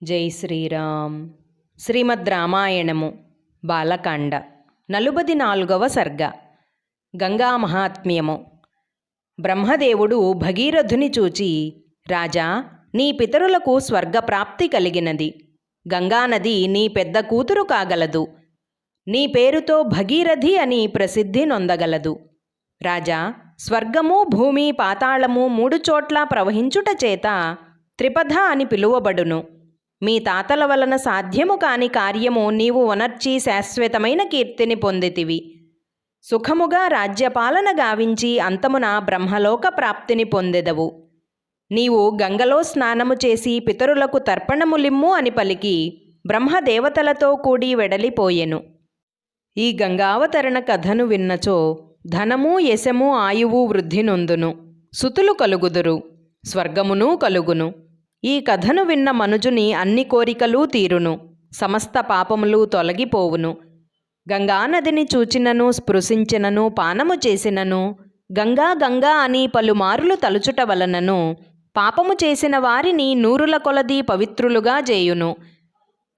జై శ్రీరామ్. శ్రీమద్ రామాయణము బాలకాండ 44వ సర్గ. గంగా మహాత్మ్యము. బ్రహ్మదేవుడు భగీరథుని చూచి, రాజా, నీ పితరులకు స్వర్గప్రాప్తి కలిగినది. గంగానది నీ పెద్ద కూతురు కాగలదు. నీ పేరుతో భగీరథి అని ప్రసిద్ధి నొందగలదు. రాజా, స్వర్గము, భూమి, పాతాళము 3 చోట్ల ప్రవహించుట చేత త్రిపథ అని పిలువబడును. మీ తాతల వలన సాధ్యము కాని కార్యము నీవు వనర్చి శాశ్వతమైన కీర్తిని పొందితివి. సుఖముగా రాజ్యపాలన గావించి అంతమున బ్రహ్మలోక ప్రాప్తిని పొందెదవు. నీవు గంగలో స్నానము చేసి పితరులకు తర్పణములిమ్ము అని పలికి బ్రహ్మదేవతలతో కూడి వెడలిపోయెను. ఈ గంగావతరణ కథను విన్నచో ధనము, యశము, ఆయువు వృద్ధి నొందును. సుతులు కలుగుదురు, స్వర్గమును కలుగును. ఈ కథను విన్న మనుజుని అన్ని కోరికలు తీరును, సమస్త పాపములు తొలగిపోవును. గంగానదిని చూచినను, స్పృశించినను, పానము చేసినను, గంగా గంగా అని పలుమారులు తలుచుట వలనను పాపము చేసిన వారిని 100ల కొలది పవిత్రులుగా చేయును.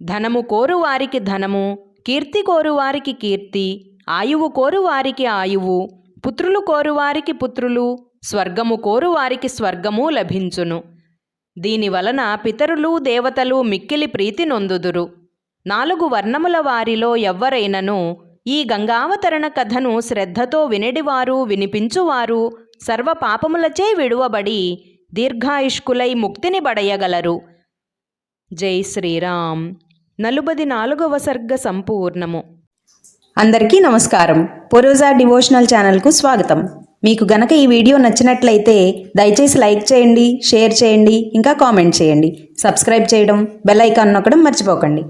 ధనము కోరువారికి ధనము, కీర్తి కోరువారికి కీర్తి, ఆయువు కోరువారికి ఆయువు, పుత్రులు కోరువారికి పుత్రులు, స్వర్గము కోరువారికి స్వర్గము లభించును. దీనివలన పితరులు, దేవతలు మిక్కిలి ప్రీతి నొందుదురు. 4 వర్ణముల వారిలో ఎవ్వరైనను ఈ గంగావతరణ కథను శ్రద్ధతో వినడివారు, వినిపించువారు సర్వ పాపములచే విడువబడి దీర్ఘాయుష్కులై ముక్తిని బడయగలరు. జై శ్రీరామ్. 44వ సర్గ సంపూర్ణము. అందరికీ నమస్కారం. పూర్వజ డివోషనల్ ఛానల్కు స్వాగతం. మీకు గనక ఈ వీడియో నచ్చినట్లయితే దయచేసి లైక్ చేయండి, షేర్ చేయండి, ఇంకా కామెంట్ చేయండి. సబ్స్క్రైబ్ చేయడం, బెల్ ఐకాన్ నొక్కడం మర్చిపోకండి.